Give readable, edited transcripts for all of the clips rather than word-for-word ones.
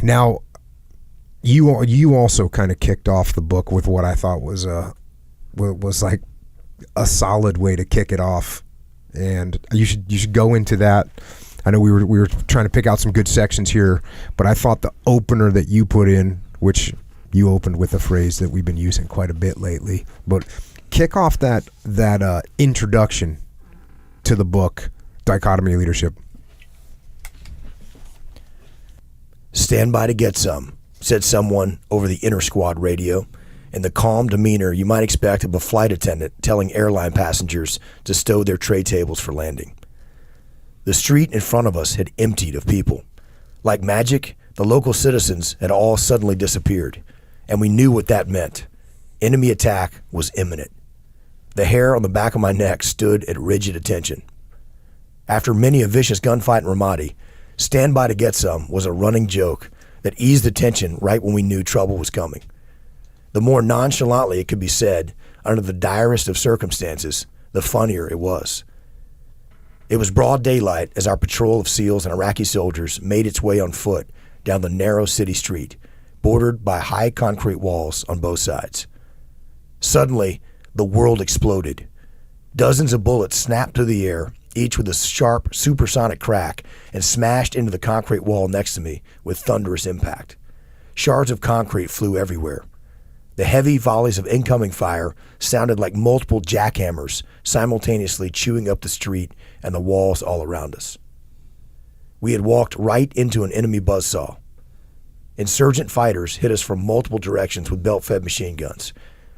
Now, you also kind of kicked off the book with what I thought was like a solid way to kick it off, and you should go into that. I know we were trying to pick out some good sections here, but I thought the opener that you put in, which you opened with a phrase that we've been using quite a bit lately, but kick off that introduction to the book, Dichotomy of Leadership. "Stand by to get some," said someone over the inter-squad radio, in the calm demeanor you might expect of a flight attendant telling airline passengers to stow their tray tables for landing. The street in front of us had emptied of people. Like magic, the local citizens had all suddenly disappeared, and we knew what that meant. Enemy attack was imminent. The hair on the back of my neck stood at rigid attention. After many a vicious gunfight in Ramadi, "Stand by to get some" was a running joke that eased the tension right when we knew trouble was coming. The more nonchalantly it could be said, under the direst of circumstances, the funnier it was. It was broad daylight as our patrol of SEALs and Iraqi soldiers made its way on foot down the narrow city street, bordered by high concrete walls on both sides. Suddenly, the world exploded. Dozens of bullets snapped through the air, each with a sharp, supersonic crack, and smashed into the concrete wall next to me with thunderous impact. Shards of concrete flew everywhere. The heavy volleys of incoming fire sounded like multiple jackhammers simultaneously chewing up the street and the walls all around us. We had walked right into an enemy buzzsaw. Insurgent fighters hit us from multiple directions with belt-fed machine guns.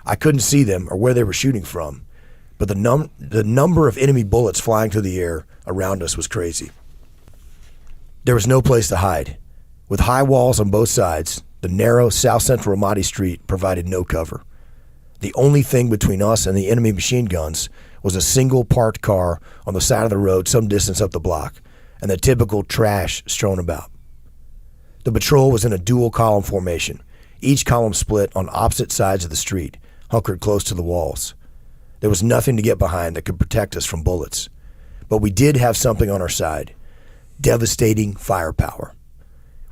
I couldn't see them or where they were shooting from, but the number of enemy bullets flying through the air around us was crazy. There was no place to hide. With high walls on both sides, the narrow south-central Ramadi street provided no cover. The only thing between us and the enemy machine guns was a single parked car on the side of the road some distance up the block, and the typical trash strewn about. The patrol was in a dual column formation, each column split on opposite sides of the street, hunkered close to the walls. There was nothing to get behind that could protect us from bullets. But we did have something on our side: devastating firepower.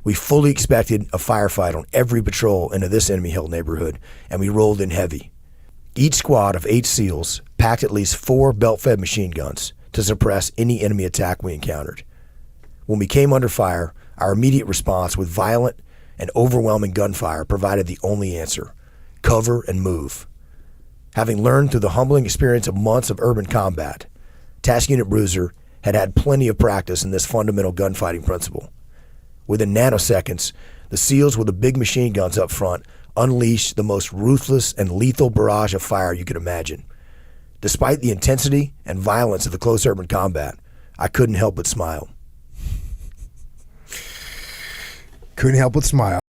We fully expected a firefight on every patrol into this enemy-held neighborhood, and we rolled in heavy. Each squad of 8 SEALs packed at least 4 belt-fed machine guns to suppress any enemy attack we encountered. When we came under fire, our immediate response with violent and overwhelming gunfire provided the only answer: cover and move. Having learned through the humbling experience of months of urban combat, Task Unit Bruiser had had plenty of practice in this fundamental gunfighting principle. Within nanoseconds, the SEALs with the big machine guns up front unleashed the most ruthless and lethal barrage of fire you could imagine. Despite the intensity and violence of the close urban combat, I couldn't help but smile. Couldn't help but smile.